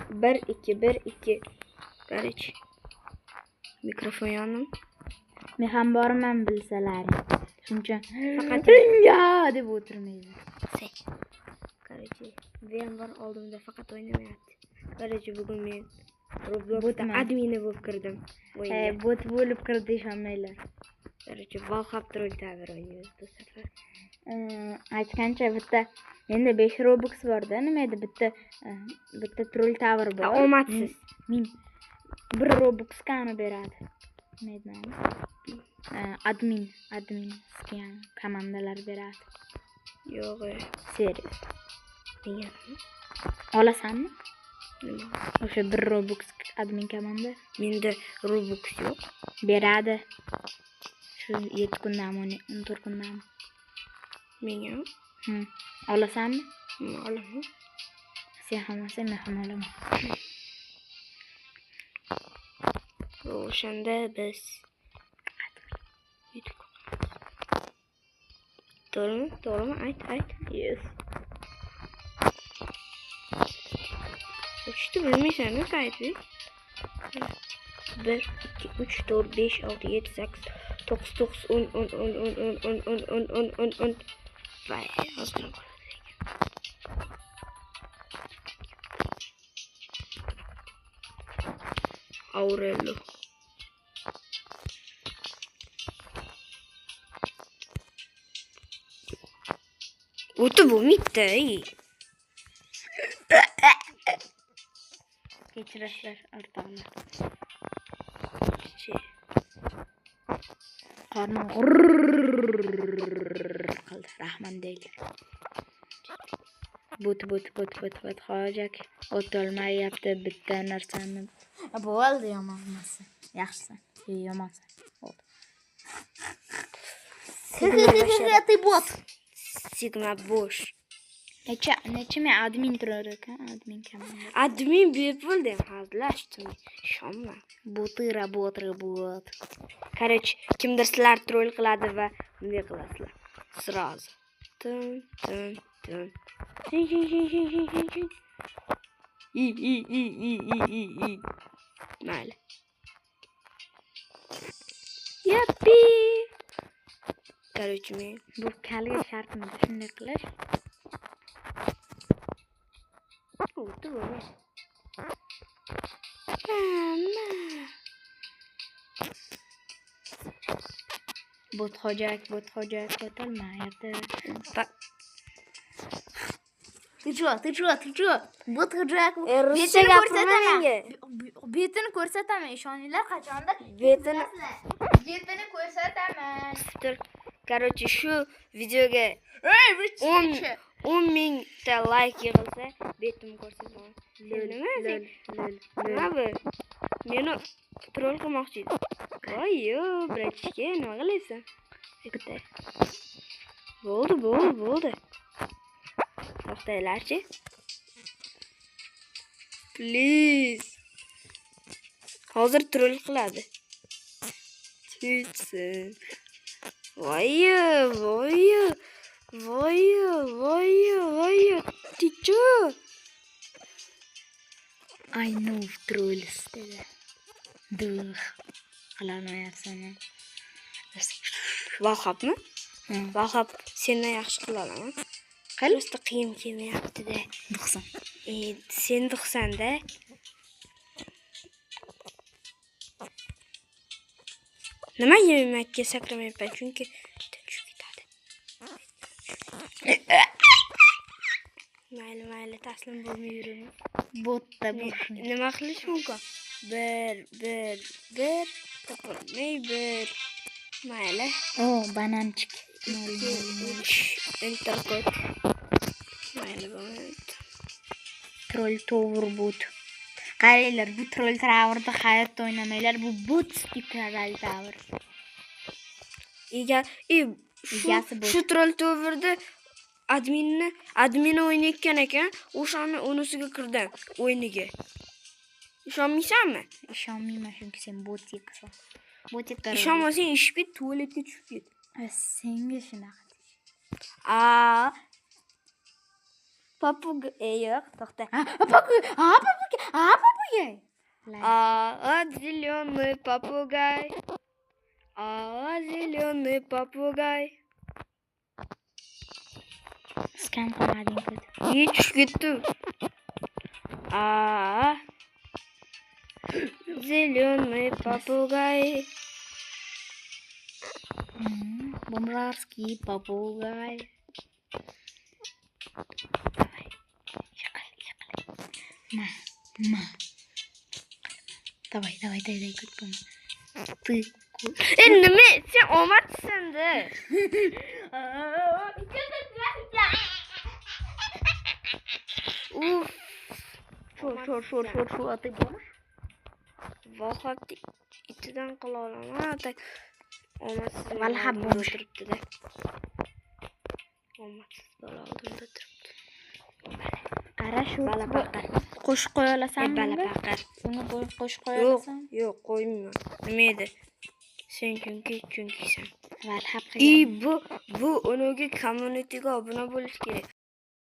1-2 Garich. Mikrofon yanım. Men ham borman bilsalar. Shuncha Faqat ya deb o'tirmaydi. Garich. Men bor oldimda faqat o'ynamayapti. Garich bugun men Robloxda Botman. admini bo'lib kirdim. Bot bo'lib kirdi ishonmanglar. Garich Valhalla troll tower o'ynaymiz bu safar. Aytgancha bitta menda 5 Robux bor-da, nima edi bitta troll tower bor. Omadsiz. Men 1 Robux qani beradi. Nima edi? Admin skan komandalar beradi. Yo'q. Serious. Nega? Olasanmi? Nima? O'sha 1 Robux admin komanda Menda Robux yo'q. beradi. Shu 7 kundan 14 kundan. Menga Olasanmi? olaman. Sen ham olsang, men ham olaman. O'shanda biz To'g'rimi? Ayt. Yes. Uchta bilmaysan-ku saytni. 1 2 3 4 5 6 7 8 9 10 Vay, hozir Aurelio. O'ti bo'lmaydi. Kechirasizlar o'rtoqlar. Qornim qildi. Rahman deylar. But hojak o'tolmayapti bitta narsani. Bo'ldi yomon emas. Yaxshisan. Yomonsan. Bo'ldi. Ты bot. Sigma bo'sh. Necha men admin turar ekan, admin komanda. Admin bepul deb hazillashdimi? Ishonma. Boты работает. Короче, kimdir sizlar troll qiladi va bunday qilasizlar. Сразу. Tun. Mayli. Yappi. Короче, men Bu kalga shartmidi shunday qilish? o'ti bo'lmaydi. Bot hojak o'tolmayapti. Ты чё? Bot hojak. Ruscha gapirma menga. Betini ko'rsataman, ishoninglar qachondir. Betini ko'rsataman. Короче, shu videoga 10 mingta like yig'ilsa, betim ko'rsataman. Nima bu? Meni troll qilmoqchi edi. Voy-yo, bratishka, nima qilaysan? Bitta. Bo'ldi. To'xtanglarchi. Please. Hozir troll qiladi. Chitsin. Voy-yo. Ticho. I know trolls dedi. Duh. Qilolmayapsan. Valhapmi? Valhap sendan yaxshi qila olaman. Просто qiyin kelmayapti-da. Duxsan. Sen duxsan-da. Nima yemakka sakramayapman? Chunki tushib ketadi. Mayli, taslim bo'lmay yuraman. Botda Nima qilish mumkin? 1 topolmay 1. Mayli. Bananchik. Enter kod. Mayli bo'lmaydi. Troll tower bot. Qaranglar, bu troll towerda hayotda o'ynamanglar. Bu bot troll tower. Shu troll towerda admini o'ynayotgan ekan, o'shani unisiga kirdim o'yiniga. Ishonmaysanmi? Ishonmayman, chunki sen bot yekasan. Ishonmasang ishib ket, tualetga tushib ket. Senga shunaqa. yo'q, to'xta. Papugay. Зеленый попугай. Зеленый попугay. Skam qilmading ku. Hiç gittim. Зеленый попугай. Бомжарский попугай. Давай. Давай, кutbam. Ты. Nima? Sen omadsizda. Uf. Şu atay bomba. Vahob itidan qila olaman. Tak omadsiz Vallahi bo'lmuş. turibdi-da. Omadsiz bola oldimda turibdi. Qara shu Balapaqar. qo'shib qo'ya olasanmi? Balapaqar. Uni qo'shib qo'ya Yo'q, olasan? yo'q, qo'ymayman. Nima edi? Sen chunkisan. Valhab Bu unugi communityga obuna bo'lish kerak.